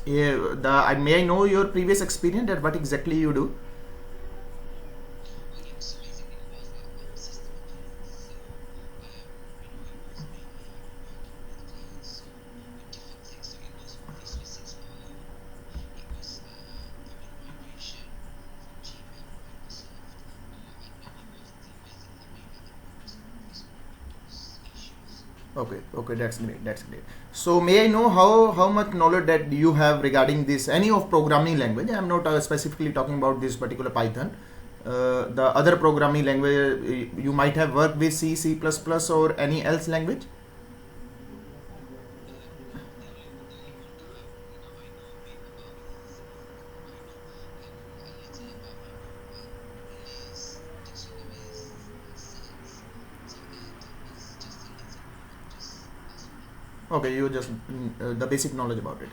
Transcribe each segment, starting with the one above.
worries. May I know your previous experience and what exactly you do? Okay, okay, that's great. That's great. So, may I know how much knowledge that you have regarding this any of programming language? I'm not specifically talking about this particular Python. The other programming language you might have worked with C, C++, or any else language. Okay, you just the basic knowledge about it.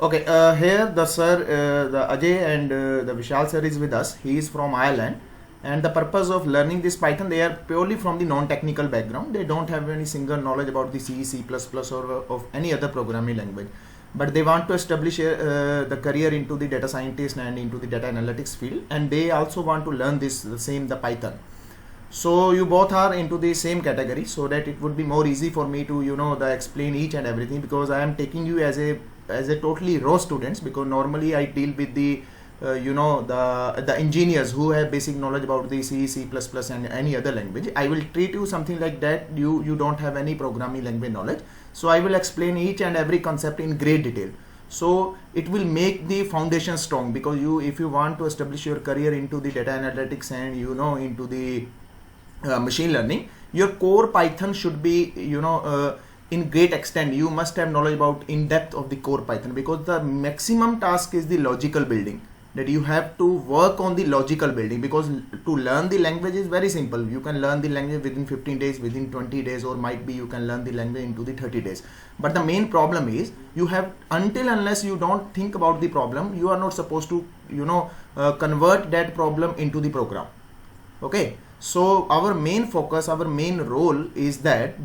Okay, here the sir, the Ajay and the Vishal sir is with us. He is from Ireland, and the purpose of learning this Python, they are purely from the non-technical background. They don't have any single knowledge about the C, C++, or of any other programming language, but they want to establish the career into the data scientist and into the data analytics field, and they also want to learn this the same the Python. So you both are into the same category, so that it would be more easy for me to explain each and everything, because I am taking you as a totally raw students, because normally I deal with the the engineers who have basic knowledge about the C, C++ and any other language. I will treat you something like that. You don't have any programming language knowledge, so I will explain each and every concept in great detail. So it will make the foundation strong, because if you want to establish your career into the data analytics and into the machine learning, your core Python should be in great extent. You must have knowledge about in depth of the core Python, because the maximum task is the logical building, that you have to work on the logical building. Because to learn the language is very simple. You can learn the language within 15 days, within 20 days, or might be you can learn the language into the 30 days. But the main problem is, you have, unless you don't think about the problem, you are not supposed to convert that problem into the program. Okay, so our main focus, our main role is that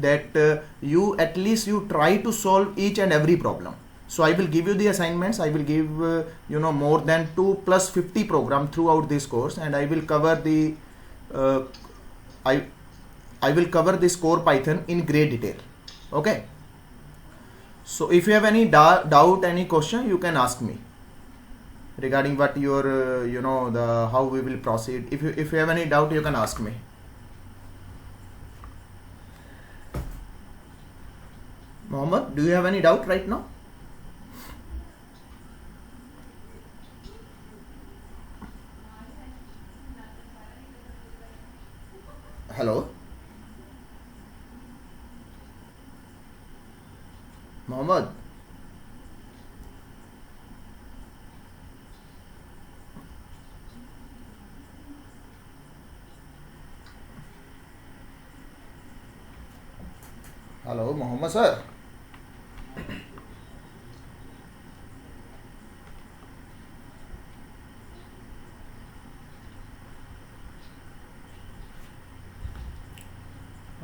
you at least you try to solve each and every problem. So I will give you the assignments. I will give more than 2 plus 50 program throughout this course, and I will cover the I will cover this core Python in great detail. Okay, so if you have any doubt, any question, you can ask me regarding what your the how we will proceed. If you have any doubt, you can ask me. Mohammed, do you have any doubt right now? Hello, Mohammed. Hello, Mohammed sir.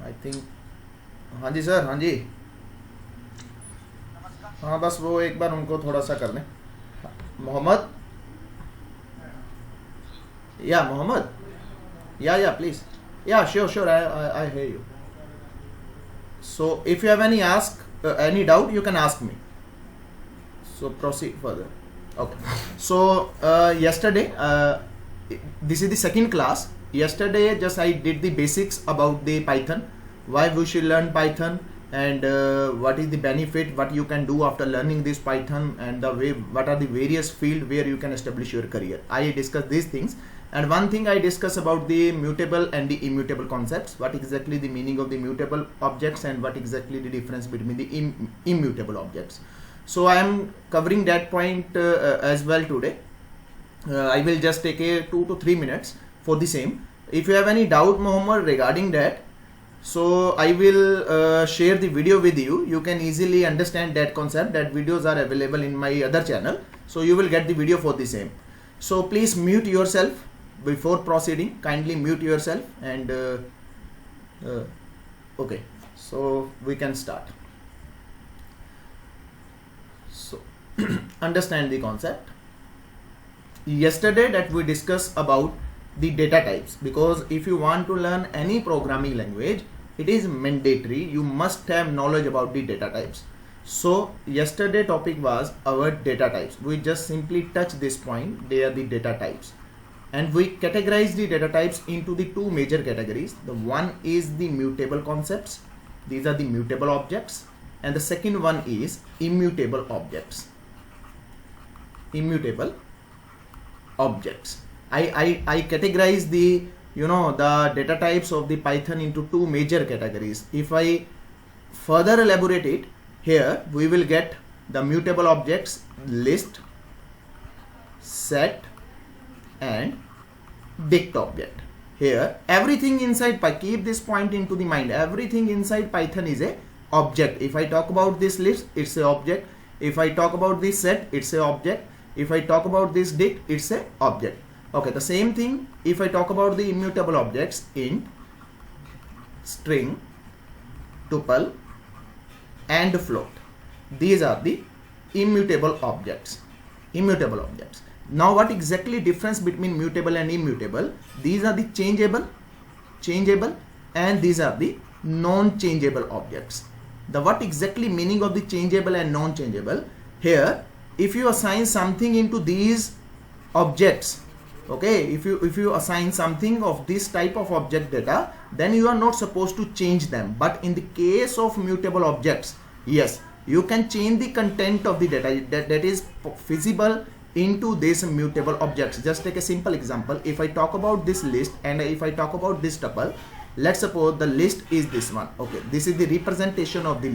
I think, हाँ जी sir, हाँ जी। हाँ बस वो एक बार उनको थोड़ा सा कर दें। मोहम्मद, या मोहम्मद, या प्लीज, या sure I hear you. So if you have any doubt, you can ask me. So proceed further. Okay. So yesterday, this is the second class. Yesterday just I did the basics about the Python, why we should learn Python, and what is the benefit, what you can do after learning this Python, and the way, what are the various field where you can establish your career. I discussed these things, and one thing I discuss about the mutable and the immutable concepts, what exactly the meaning of the mutable objects and what exactly the difference between the immutable objects. So I am covering that point as well today. I will just take a 2 to 3 minutes for the same. If you have any doubt, Mohammed, regarding that, so I will share the video with you. You can easily understand that concept. That videos are available in my other channel, so you will get the video for the same. So please mute yourself before proceeding. Kindly mute yourself, and okay, so we can start. So understand the concept. Yesterday that we discussed about the data types, because if you want to learn any programming language, it is mandatory, you must have knowledge about the data types. So yesterday topic was our data types. We just simply touch this point, they are the data types, and we categorize the data types into the two major categories. The one is the mutable concepts, these are the mutable objects, and the second one is immutable objects. Immutable objects. I categorize the the data types of the Python into two major categories. If I further elaborate it, here we will get the mutable objects: list, set, and dict object. Here everything inside Python, keep this point into the mind, everything inside Python is a object. If I talk about this list, it's a object. If I talk about this set, it's a object. If I talk about this dict, it's a object. Okay, the same thing if I talk about the immutable objects: int, string, tuple, and float. These are the immutable objects. Immutable objects. Now what exactly difference between mutable and immutable? These are the changeable, and these are the non-changeable objects. The what exactly meaning of the changeable and non-changeable? Here, if you assign something into these objects, okay, if you assign something of this type of object data, then you are not supposed to change them. But in the case of mutable objects, yes, you can change the content of the data that is feasible into this mutable objects. Just take a simple example. If I talk about this list and if I talk about this tuple, let's suppose the list is this one. Okay, this is the representation of the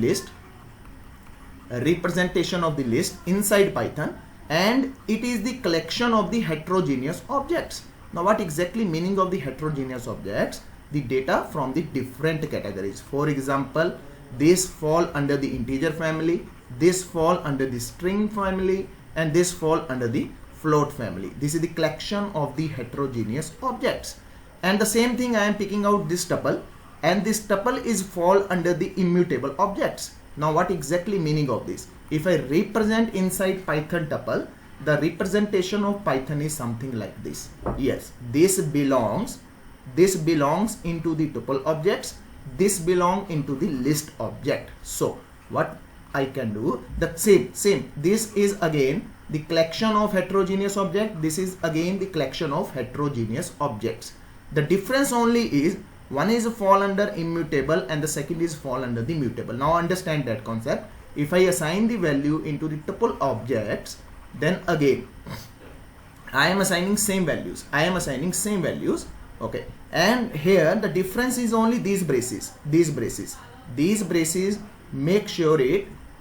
list, inside Python, and it is the collection of the heterogeneous objects. Now what exactly meaning of the heterogeneous objects? The data from the different categories. For example, this fall under the integer family, this fall under the string family, and this fall under the float family. This is the collection of the heterogeneous objects. And the same thing, I am picking out this tuple, and this tuple is fall under the immutable objects. Now what exactly meaning of this? If I represent inside Python tuple, the representation of Python is something like this. Yes, this belongs into the tuple objects, this belong into the list object. So what I can do, the same, this is again the collection of heterogeneous object, this is again the collection of heterogeneous objects. The difference only is one is fall under immutable and the second is fall under the mutable. Now understand that concept. If I assign the value into the tuple objects, then again I am assigning same values. Okay, and here the difference is only these braces. These braces make sure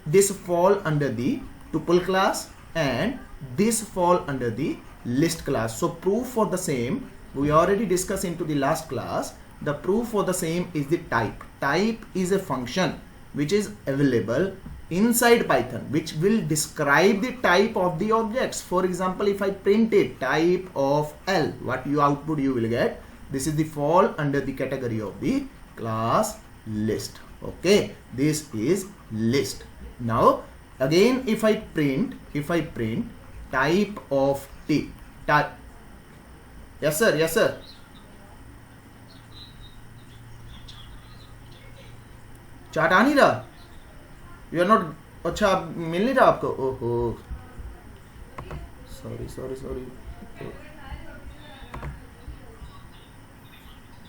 this fall under the tuple class and this fall under the list class. So proof for the same, we already discussed into the last class. The proof for the same is the type. Type is a function which is available inside Python, which will describe the type of the objects. For example, if I print it type of L, what output you will get? This is the fall under the category of the class list. Okay, this is list. Now again, if I print type of T, type. Yes sir. Chart आ नहीं रहा, you are not, अच्छा मिल नहीं रहा आपको, ओहो sorry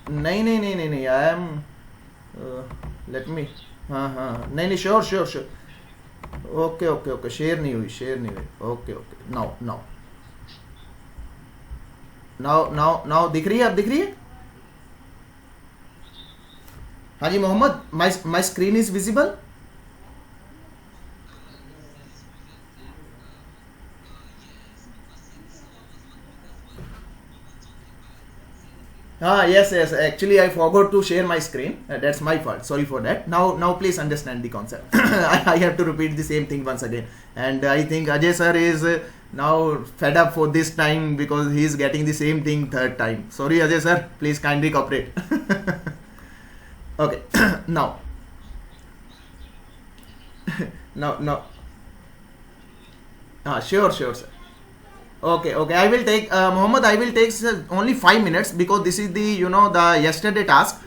नहीं I am let me, हाँ नहीं श्योर ओके शेयर नहीं हुई ओके नाउ दिख रही है, अब दिख रही है? हाँ जी Mohammed, my screen is visible? Yes, actually I forgot to share my screen, that's my fault, sorry for that. Now please understand the concept. I have to repeat the same thing once again, and I think Ajay sir is now fed up for this time because he is getting the same thing third time. Sorry Ajay sir, please kindly cooperate. Okay. now Sure, sure, sir. Okay, okay. I will take Mohammed. I will take only 5 minutes because this is the the yesterday task,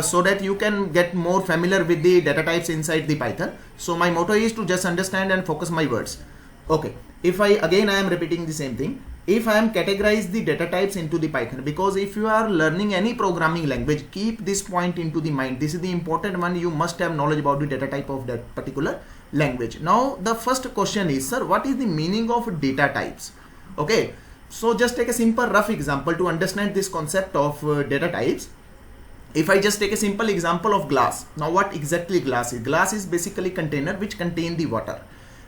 so that you can get more familiar with the data types inside the Python. So my motto is to just understand and focus my words. Okay. If I am repeating the same thing. If I am categorize the data types into the Python, because if you are learning any programming language, keep this point into the mind. This is the important one. You must have knowledge about the data type of that particular language. Now the first question is, sir, what is the meaning of data types? Okay, so just take a simple rough example to understand this concept of data types. If I just take a simple example of glass. Now what exactly glass is? Glass is basically container which contain the water.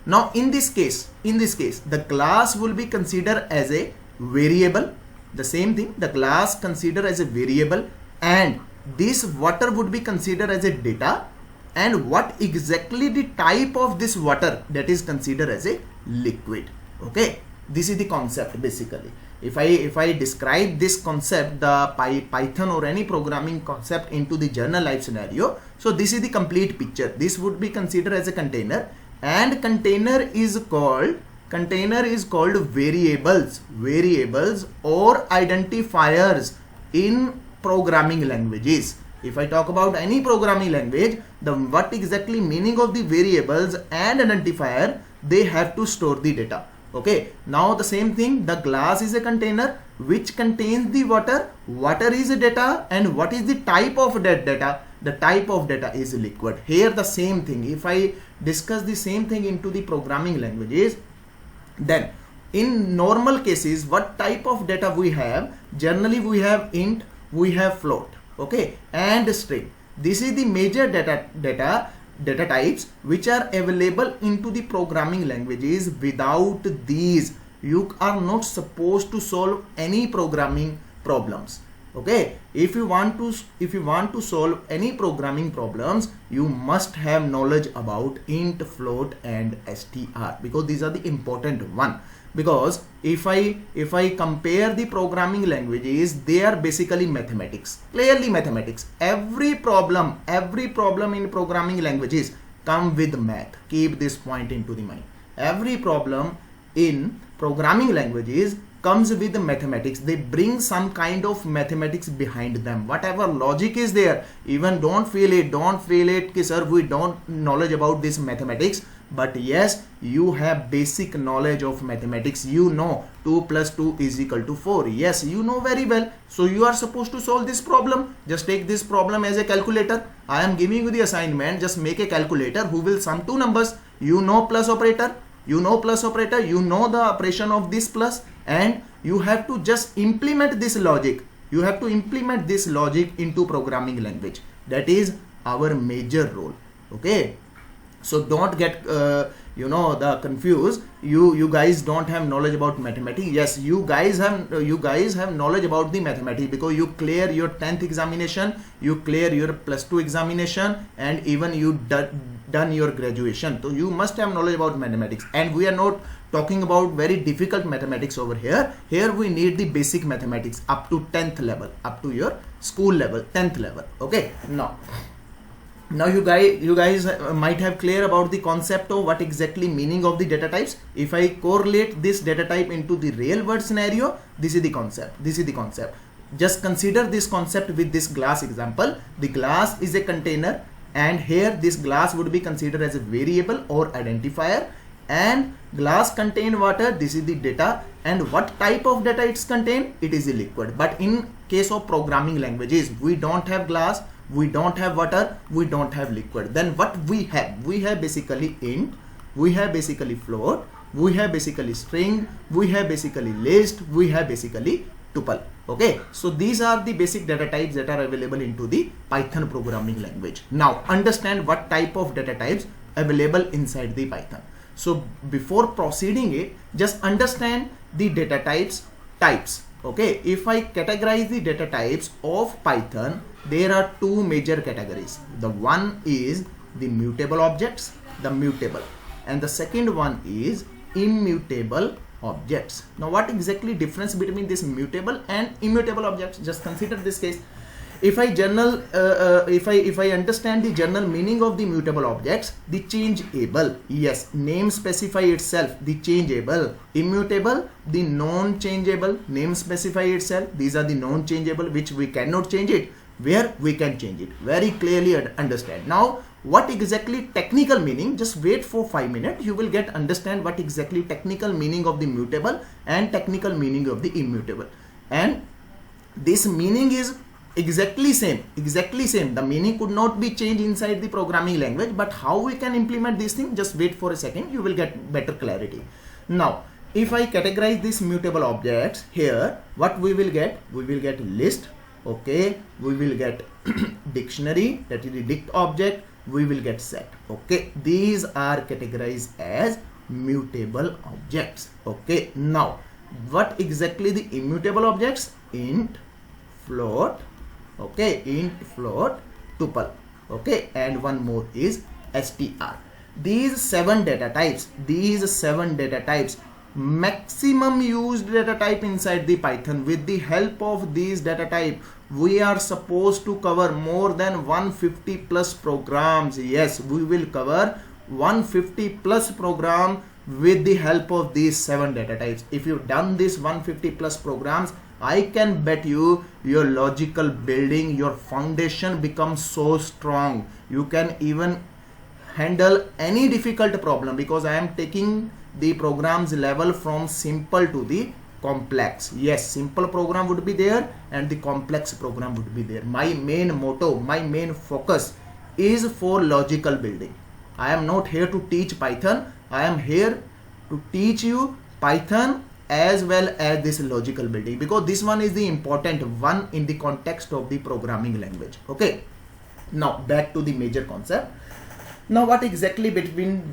Now in this case, the glass will be considered as a variable. The same thing, the glass considered as a variable, and this water would be considered as a data. And what exactly the type of this water, that is considered as a liquid. Okay, this is the concept basically. If I describe this concept, the Python or any programming concept into the journal life scenario, so this is the complete picture. This would be considered as a container, and container is called variables or identifiers in programming languages. If I talk about any programming language, the what exactly meaning of the variables and identifier, they have to store the data. Okay, now the same thing, the glass is a container which contains the water. Water is a data, and what is the type of that data? The type of data is liquid. Here the same thing. If I discuss the same thing into the programming languages, then in normal cases, what type of data we have? Generally we have int, we have float, okay, and string. This is the major data types which are available into the programming languages. Without these, you are not supposed to solve any programming problems. Okay, if you want to solve any programming problems, you must have knowledge about int, float, and str, because these are the important one. Because if I compare the programming languages, they are basically mathematics, clearly mathematics. Every problem in programming languages come with math. Keep this point into the mind. Every problem in programming languages comes with the mathematics. They bring some kind of mathematics behind them. Whatever logic is there, even don't feel it ki sir, we don't knowledge about this mathematics. But yes, you have basic knowledge of mathematics. You know 2 plus 2 is equal to 4. Yes, you know very well. So you are supposed to solve this problem. Just take this problem as a calculator. I am giving you the assignment. Just make a calculator who will sum two numbers. You know plus operator. You know the operation of this plus, and you have to just implement this logic. You have to implement this logic into programming language. That is our major role. Okay. So don't get the confused. You guys don't have knowledge about mathematics. Yes, you guys have knowledge about the mathematics because you clear your 10th examination, you clear your +2 examination, and even you done your graduation. So you must have knowledge about mathematics. And we are not talking about very difficult mathematics over here. Here we need the basic mathematics up to 10th level, up to your school level, 10th level. Okay, now you guys might have clear about the concept of what exactly meaning of the data types. If I correlate this data type into the real world scenario, this is the concept. Just consider this concept with this glass example. The glass is a container, and here this glass would be considered as a variable or identifier, and glass contain water. This is the data, and what type of data it's contain? It is a liquid. But in case of programming languages, we don't have glass, we don't have water, we don't have liquid. Then what we have? We have basically int, we have basically float, we have basically string, we have basically list, we have basically tuple. Okay, so these are the basic data types that are available into the Python programming language. Now understand what type of data types available inside the Python. So before proceeding it, just understand the data types. Okay, if I categorize the data types of Python, there are two major categories. The one is the mutable objects, and the second one is immutable objects. Now what exactly difference between this mutable and immutable objects? Just consider this case. if I understand the general meaning of the mutable objects, the changeable, yes, name specify itself, the changeable, immutable, the non-changeable, name specify itself, these are the non-changeable which we cannot change it, where we can change it. Very clearly understand. Now what exactly technical meaning, just wait for 5 minutes, you will get understand what exactly technical meaning of the mutable and technical meaning of the immutable. And this meaning is exactly same. The meaning could not be changed inside the programming language, but how we can implement this thing, just wait for a second, you will get better clarity. Now if I categorize these mutable objects here, what we will get? We will get list, okay, we will get dictionary, that is the dict object, we will get set, okay. These are categorized as mutable objects, okay. Now what exactly the immutable objects? Int, float, okay, int, float, tuple, okay, and one more is str. These 7 data types, maximum used data type inside the Python. With the help of these data type, we are supposed to cover more than 150 plus programs. Yes, we will cover 150 plus program with the help of these 7 data types. If you've done this 150 plus programs, I can bet you your logical building, your foundation becomes so strong. You can even handle any difficult problem, because I am taking the programs level from simple to the complex. Yes, simple program would be there and the complex program would be there. My main motto, my main focus is for logical building. I am not here to teach Python. I am here to teach you Python as well as this logical building, because this one is the important one in the context of the programming language. Okay, now back to the major concept. Now what exactly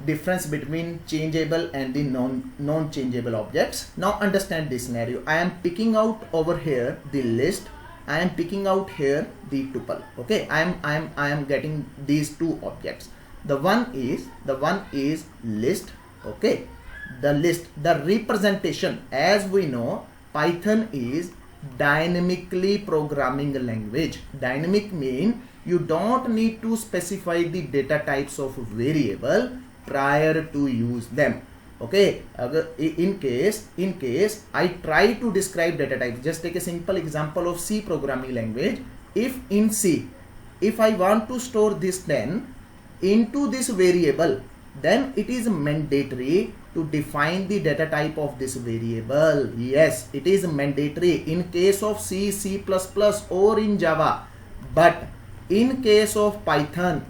difference between changeable and the non-changeable objects? Now understand this scenario. I am picking out over here the list, I am picking out here the tuple, okay. I am getting these 2 objects. The one is list, okay. The list, the representation, as we know, Python is dynamically programming language. Dynamic mean you don't need to specify the data types of variable prior to use them, okay. In case I try to describe data types, just take a simple example of C programming language. If in C, if I want to store this 10 into this variable, then it is mandatory to define the data type of this variable. Yes, it is mandatory in case of C, C++ or in Java. But in case of Python,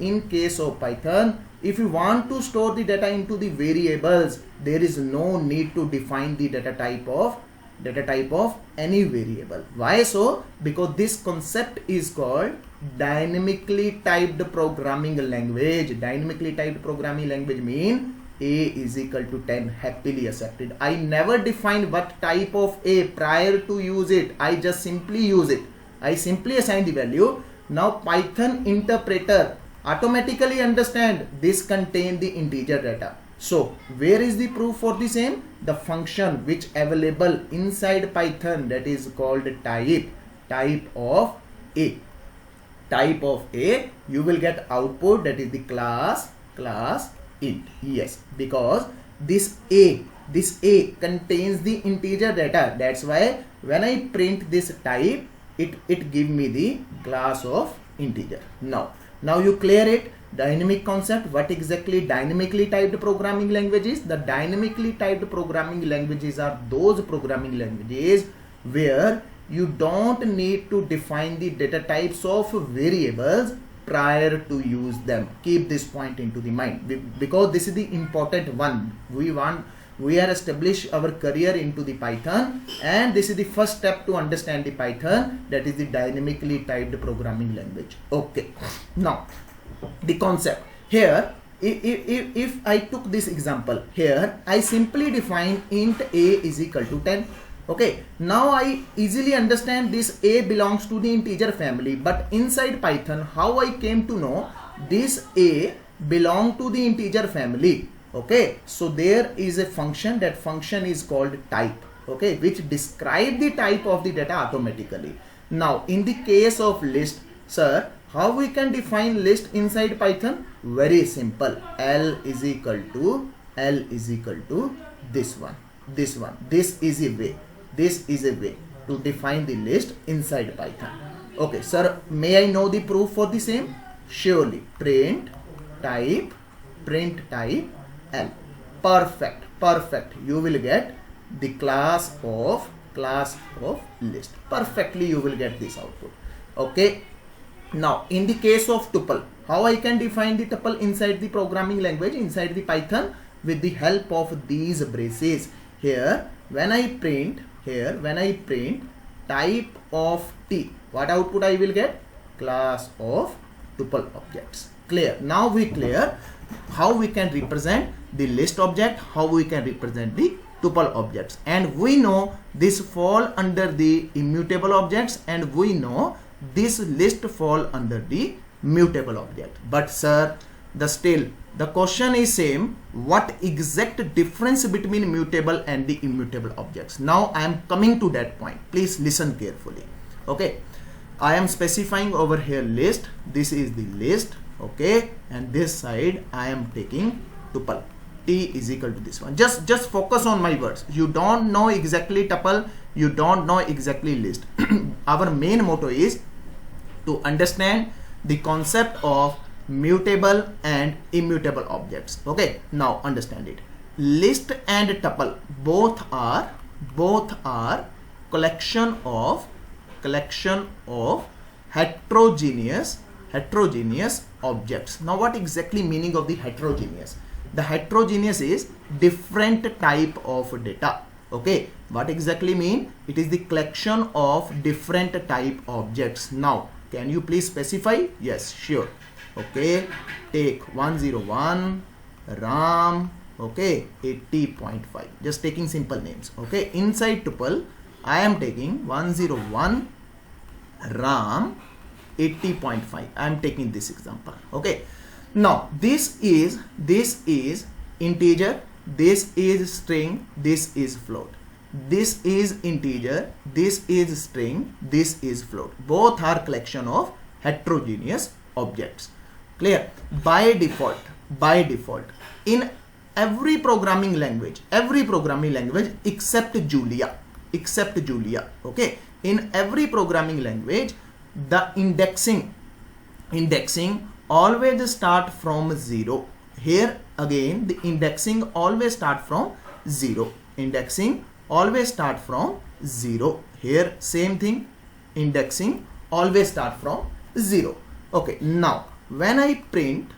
if you want to store the data into the variables, there is no need to define the data type of any variable. Why so? Because this concept is called dynamically typed programming language. Dynamically typed programming language mean A is equal to 10, happily accepted. I never define what type of A prior to use it. I just simply use it. I simply assign the value. Now Python interpreter automatically understand this contain the integer data. So where is the proof for the same? The function which available inside Python, that is called type of A. Type of A, you will get output, that is the class int. Yes, because this A contains the integer data. That's why when I print this type, it give me the class of integer. Now you clear it. Dynamic concept. What exactly dynamically typed programming language is? The dynamically typed programming languages are those programming languages where you don't need to define the data types of variables prior to use them. Keep this point into the mind, because this is the important one. We are establish our career into the Python, and this is the first step to understand the Python, that is the dynamically typed programming language. Okay, now the concept here, if I took this example here, I simply define int A is equal to 10. Okay, now I easily understand this A belongs to the integer family, but inside Python, how I came to know this A belong to the integer family? Okay, so there is a function, that function is called type, okay, which describe the type of the data automatically. Now in the case of list, Sir, how we can define list inside Python? Very simple. L is equal to this one. This is a way. This is a way to define the list inside Python. Okay, sir, may I know the proof for the same? Surely. Print type L. Perfect. You will get the class of list. Perfectly you will get this output. Okay. Now in the case of tuple, how I can define the tuple inside the programming language, inside the Python, with the help of these braces. Here when I print type of T, what output I will get? Class of tuple objects. Clear? Now we clear how we can represent the list object, how we can represent the tuple objects, and we know this fall under the immutable objects, and we know this list fall under the mutable object. But sir, the question is same. What exact difference between mutable and the immutable objects? Now I am coming to that point. Please listen carefully. Okay, I am specifying over here list. This is the list. Okay, and this side I am taking tuple. T is equal to this one. Just focus on my words. You don't know exactly tuple, you don't know exactly list. Our main motto is to understand the concept of mutable and immutable objects. Okay, now understand it. List and tuple both are collection of heterogeneous objects. Now what exactly meaning of the heterogeneous? The heterogeneous is different type of data. Okay, what exactly mean? It is the collection of different type objects. Now can you please specify? Yes, sure. Okay, take 101 RAM. Okay, 80.5. Just taking simple names. Okay, inside tuple I am taking 101 RAM 80.5. I am taking this example. Okay, now this is integer, this is string, this is float. This is integer, this is string, this is float. Both are collection of heterogeneous objects. Clear? By default in every programming language except Julia. Okay, in every programming language the indexing always start from 0. Here again the indexing always start from 0. Here same thing, indexing always start from 0. Okay, now when I print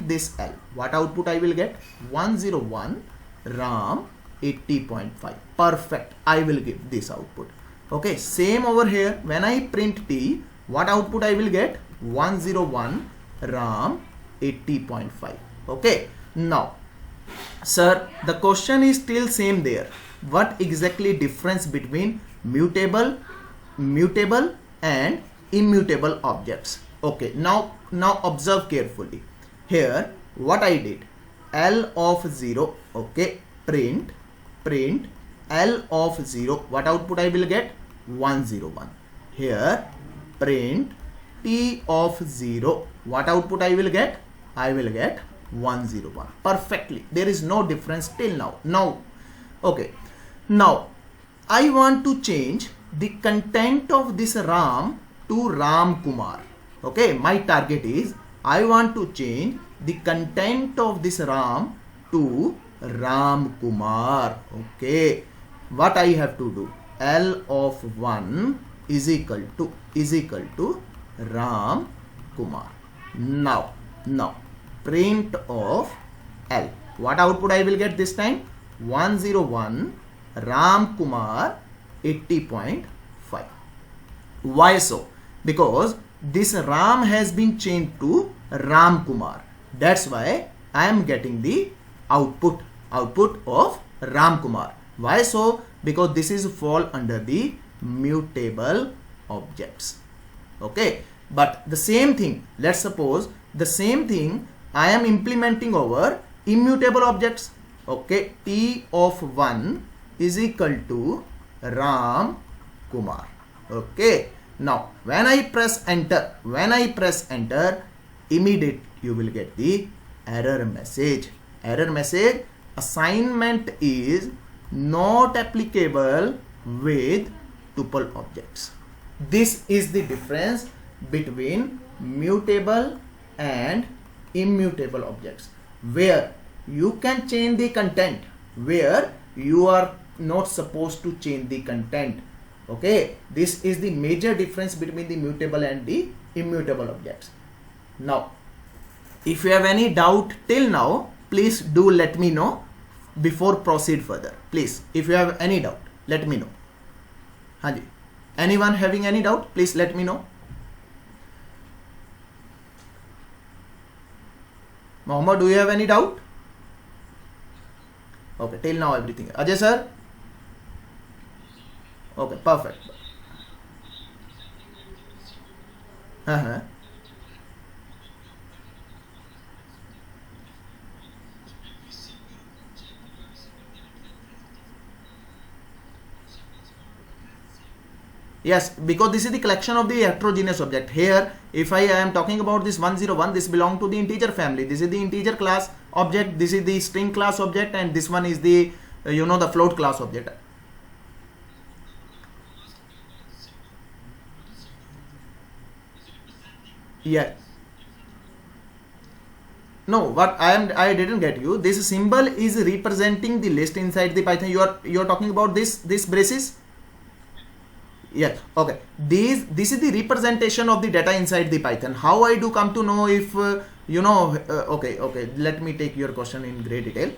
this L, what output I will get? 101 RAM 80.5. Perfect, I will give this output. Okay, same over here. When I print T, what output I will get? 101 RAM 80.5. Okay, now sir, the question is still same there. What exactly difference between mutable and immutable objects? Okay, now observe carefully. Here what I did, L of 0. Okay, print L of 0. What output I will get? 101. Here print T of 0. What output I will get? I will get 101. Perfectly, there is no difference till now. Okay, now I want to change the content of this RAM to Ram Kumar. Okay, my target is I want to change the content of this RAM to Ram Kumar. Okay, what I have to do? L of 1 is equal to Ram Kumar. Now print of L. What output I will get this time? 101 Ram Kumar 80.5. Why so? Because this Ram has been changed to Ram Kumar. That's why I am getting the output of Ram Kumar. Why so? Because this is fall under the mutable objects. Okay, but the same thing, let's suppose the same thing I am implementing over immutable objects. Okay, T of 1 is equal to Ram Kumar. Okay, Now when I press enter, immediate you will get the error message. Assignment is not applicable with tuple objects. This is the difference between mutable and immutable objects, where you can change the content, where you are not supposed to change the content. Okay, this is the major difference between the mutable and the immutable objects. Now if you have any doubt till now, please do let me know before proceed further. Please, if you have any doubt, let me know. Hanji, anyone having any doubt, please let me know. Mohammed, do you have any doubt? Okay, till now everything. Ajay sir? Okay, perfect. Yes, because this is the collection of the heterogeneous object. Here, if I am talking about this 101, this belongs to the integer family. This is the integer class object, this is the string class object, and this one is the, the float class object. Yes. No, what I didn't get you. This symbol is representing the list inside the Python. You are talking about this braces. Yes. Okay. This is the representation of the data inside the Python. How I do come to know if okay. Let me take your question in great detail.